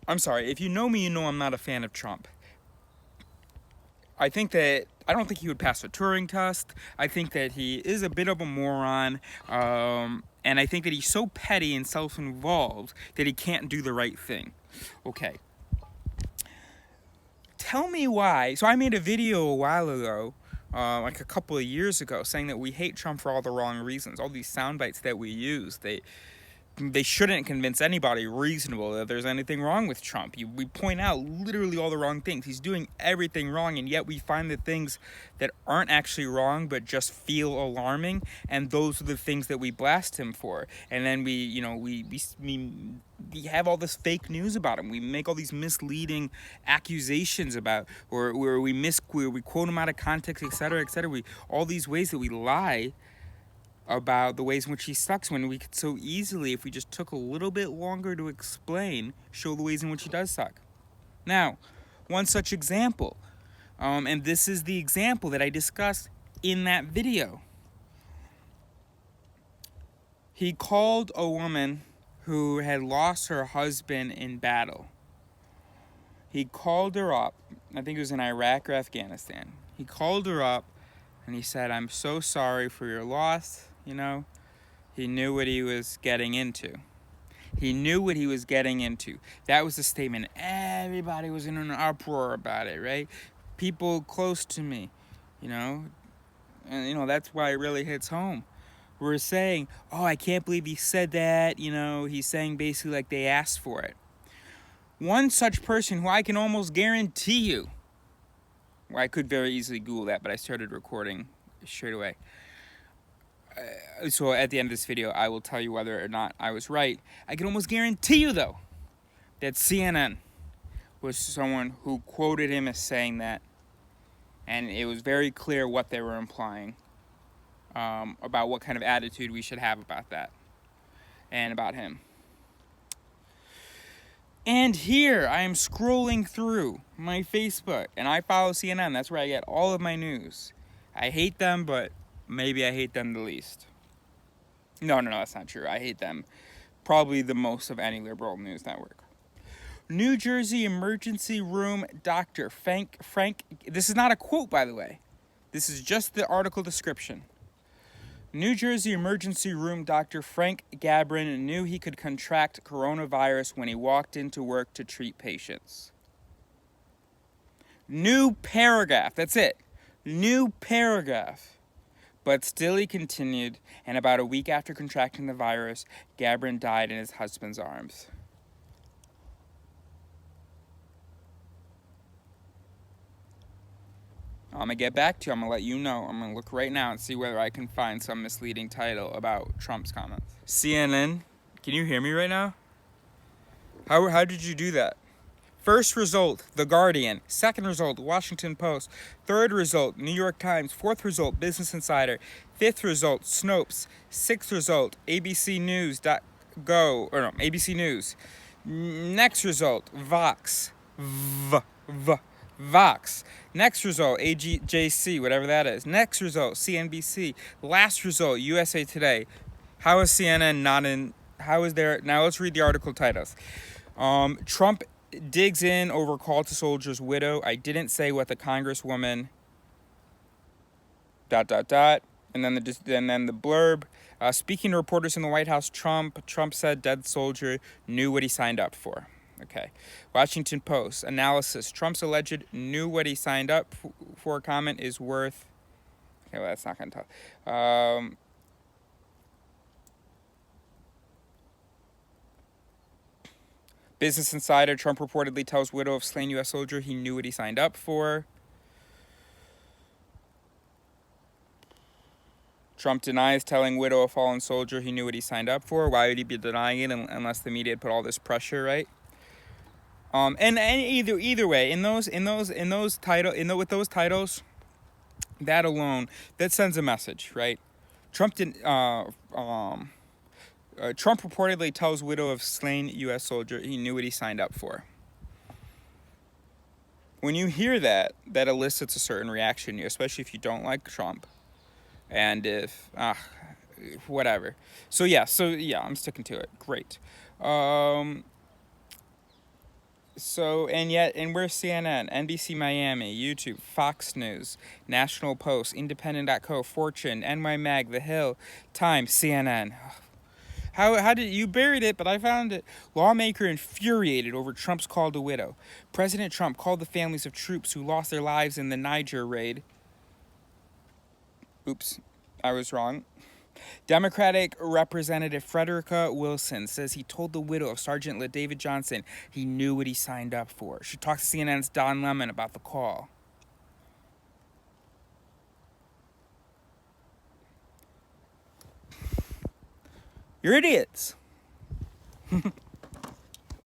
I'm sorry, if you know me, you know I'm not a fan of Trump. I don't think he would pass a Turing test. I think that he is a bit of a moron. And I think that he's so petty and self-involved that he can't do the right thing. Okay. Tell me why. So I made a video a while ago, like a couple of years ago, saying that we hate Trump for all the wrong reasons. All these sound bites that we use, they shouldn't convince anybody reasonable that there's anything wrong with Trump. We point out literally all the wrong things. He's doing everything wrong, and yet we find the things that aren't actually wrong but just feel alarming, and those are the things that we blast him for. And then we have all this fake news about him. We make all these misleading accusations about, or where we quote him out of context, etc., etc. All these ways that we lie about the ways in which he sucks, when we could so easily, if we just took a little bit longer to explain, show the ways in which he does suck. Now, one such example, and this is the example that I discussed in that video. He called a woman who had lost her husband in battle. He called her up, I think it was in Iraq or Afghanistan. He called her up and he said, "I'm so sorry for your loss." You know, he knew what he was getting into. He knew what he was getting into. That was the statement. Everybody was in an uproar about it, right? People close to me, and that's why it really hits home. We're saying, "Oh, I can't believe he said that." He's saying basically like they asked for it. One such person who I can almost guarantee you, well, I could very easily Google that, but I started recording straight away. So at the end of this video, I will tell you whether or not I was right. I can almost guarantee you, though, that CNN was someone who quoted him as saying that, and it was very clear what they were implying about what kind of attitude we should have about that and about him. And here I am scrolling through my Facebook, and I follow CNN. That's where I get all of my news. I hate them, but maybe I hate them the least. No, that's not true. I hate them probably the most of any liberal news network. New Jersey emergency room doctor Frank, this is not a quote, by the way. This is just the article description. New Jersey emergency room doctor Frank Gabrin knew he could contract coronavirus when he walked into work to treat patients. New paragraph, that's it. New paragraph. But still he continued, and about a week after contracting the virus, Gabrin died in his husband's arms. I'm going to get back to you. I'm going to let you know. I'm going to look right now and see whether I can find some misleading title about Trump's comments. CNN, can you hear me right now? How did you do that? First result, The Guardian. Second result, Washington Post. Third result, New York Times. Fourth result, Business Insider. Fifth result, Snopes. Sixth result, ABC News. ABC News. Next result, Vox. Vox. Next result, AJC, whatever that is. Next result, CNBC. Last result, USA Today. How is CNN not in? How is there? Now let's read the article titles. Trump digs in over call to soldier's widow. I didn't say what the congresswoman. ... And then the blurb. Speaking to reporters in the White House, Trump said dead soldier knew what he signed up for. Okay. Washington Post analysis. Trump's alleged knew what he signed up for comment is worth. Okay, well that's not going to talk. Business Insider. Trump reportedly tells widow of slain U.S. soldier he knew what he signed up for. Trump denies telling widow of fallen soldier he knew what he signed up for. Why would he be denying it unless the media had put all this pressure, right? And either way, with those titles, that alone, that sends a message, right? Trump reportedly tells widow of slain U.S. soldier he knew what he signed up for. When you hear that elicits a certain reaction, especially if you don't like Trump. And if, whatever. So yeah, I'm sticking to it. Great. So, and we're CNN, NBC Miami, YouTube, Fox News, National Post, Independent.co, Fortune, NY Mag, The Hill, Times, CNN. How did you buried it, but I found it. Lawmaker infuriated over Trump's call to widow. President Trump called the families of troops who lost their lives in the Niger raid. Oops, I was wrong. Democratic Representative Frederica Wilson says he told the widow of Sergeant LaDavid Johnson he knew what he signed up for. She talked to CNN's Don Lemon about the call. You're idiots.